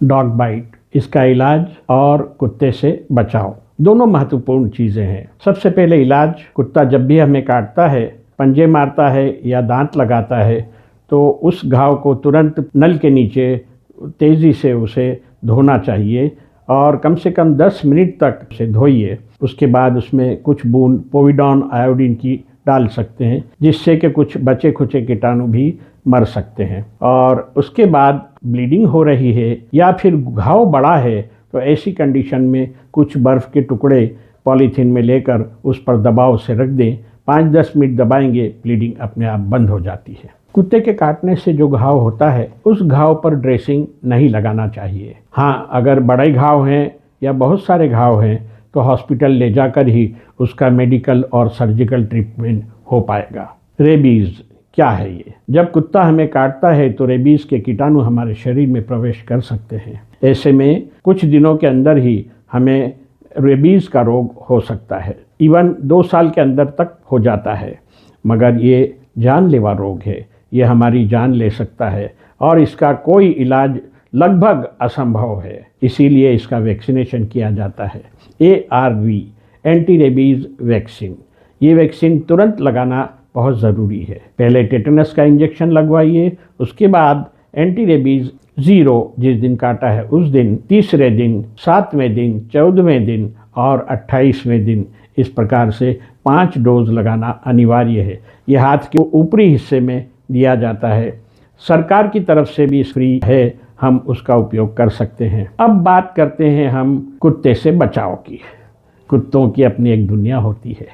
Dog bite, इसका इलाज और कुत्ते से बचाव, दोनों महत्वपूर्ण चीज़ें हैं। सबसे पहले इलाज, कुत्ता जब भी हमें काटता है, पंजे मारता है या दांत लगाता है, तो उस घाव को तुरंत नल के नीचे तेज़ी से उसे धोना चाहिए और कम से कम 10 मिनट तक उसे धोइए। उसके बाद उसमें कुछ बूंद पोविडॉन आयोडीन की डाल सकते हैं, जिससे कि कुछ बचे खुचे कीटाणु भी मर सकते हैं। और उसके बाद ब्लीडिंग हो रही है या फिर घाव बड़ा है, तो ऐसी कंडीशन में कुछ बर्फ़ के टुकड़े पॉलीथीन में लेकर उस पर दबाव से रख दें। 5-10 मिनट दबाएंगे, ब्लीडिंग अपने आप बंद हो जाती है। कुत्ते के काटने से जो घाव होता है, उस घाव पर ड्रेसिंग नहीं लगाना चाहिए। हाँ, अगर बड़े घाव हैं या बहुत सारे घाव हैं तो हॉस्पिटल ले जाकर ही उसका मेडिकल और सर्जिकल ट्रीटमेंट हो पाएगा। रेबीज़ क्या है ये? जब कुत्ता हमें काटता है तो रेबीज़ के कीटाणु हमारे शरीर में प्रवेश कर सकते हैं। ऐसे में कुछ दिनों के अंदर ही हमें रेबीज़ का रोग हो सकता है। इवन 2 साल के अंदर तक हो जाता है, मगर ये जानलेवा रोग है। ये हमारी जान ले सकता है और इसका कोई इलाज लगभग असंभव है। इसीलिए इसका वैक्सीनेशन किया जाता है। ARV, anti rabies vaccine. ये वैक्सीन तुरंत लगाना बहुत ज़रूरी है। पहले टेटनस का इंजेक्शन लगवाइए, उसके बाद एंटी रेबीज़ 0 जिस दिन काटा है उस दिन, तीसरे दिन, 7वें दिन, 14वें दिन और 28वें दिन, इस प्रकार से 5 डोज लगाना अनिवार्य है। ये हाथ के ऊपरी हिस्से में दिया जाता है। सरकार की तरफ से भी फ्री है, हम उसका उपयोग कर सकते हैं। अब बात करते हैं हम कुत्ते से बचाव की। कुत्तों की अपनी एक दुनिया होती है,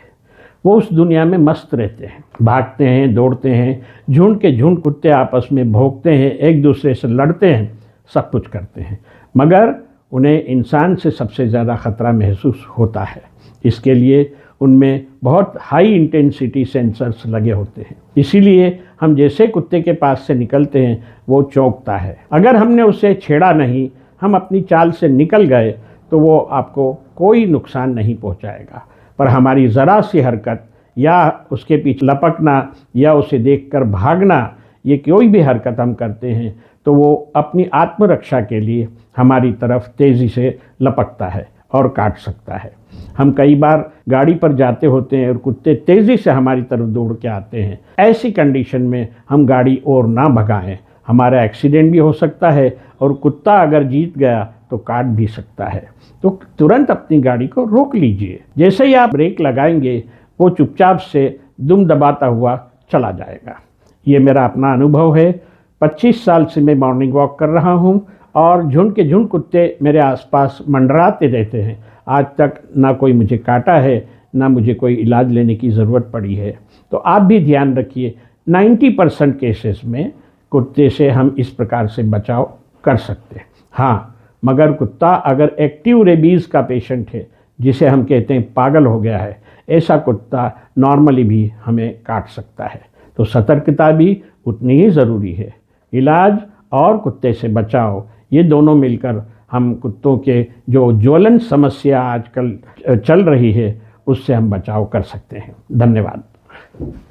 वो उस दुनिया में मस्त रहते हैं, भागते हैं, दौड़ते हैं, झुंड के झुंड कुत्ते आपस में भौंकते हैं, एक दूसरे से लड़ते हैं, सब कुछ करते हैं, मगर उन्हें इंसान से सबसे ज़्यादा ख़तरा महसूस होता है। इसके लिए उनमें बहुत हाई इंटेंसिटी सेंसर्स लगे होते हैं। इसीलिए हम जैसे कुत्ते के पास से निकलते हैं वो चौंकता है। अगर हमने उसे छेड़ा नहीं, हम अपनी चाल से निकल गए, तो वो आपको कोई नुकसान नहीं पहुंचाएगा। पर हमारी ज़रा सी हरकत या उसके पीछे लपकना या उसे देखकर भागना, ये कोई भी हरकत हम करते हैं तो वो अपनी आत्मरक्षा के लिए हमारी तरफ तेज़ी से लपकता है और काट सकता है। हम कई बार गाड़ी पर जाते होते हैं और कुत्ते तेज़ी से हमारी तरफ दौड़ के आते हैं। ऐसी कंडीशन में हम गाड़ी और ना भगाएं, हमारा एक्सीडेंट भी हो सकता है और कुत्ता अगर जीत गया तो काट भी सकता है। तो तुरंत अपनी गाड़ी को रोक लीजिए। जैसे ही आप ब्रेक लगाएंगे, वो चुपचाप से दुम दबाता हुआ चला जाएगा। ये मेरा अपना अनुभव है। 25 साल से मैं मॉर्निंग वॉक कर रहा हूँ और झुंड के झुंड कुत्ते मेरे आसपास मंडराते रहते हैं। आज तक ना कोई मुझे काटा है, ना मुझे कोई इलाज लेने की ज़रूरत पड़ी है। तो आप भी ध्यान रखिए, 90% केसेस में कुत्ते से हम इस प्रकार से बचाव कर सकते हैं। हाँ, मगर कुत्ता अगर एक्टिव रेबीज़ का पेशेंट है, जिसे हम कहते हैं पागल हो गया है, ऐसा कुत्ता नॉर्मली भी हमें काट सकता है। तो सतर्कता भी उतनी ही ज़रूरी है। इलाज और कुत्ते से बचाव, ये दोनों मिलकर हम कुत्तों के जो ज्वलन समस्या आजकल चल रही है, उससे हम बचाव कर सकते हैं। धन्यवाद।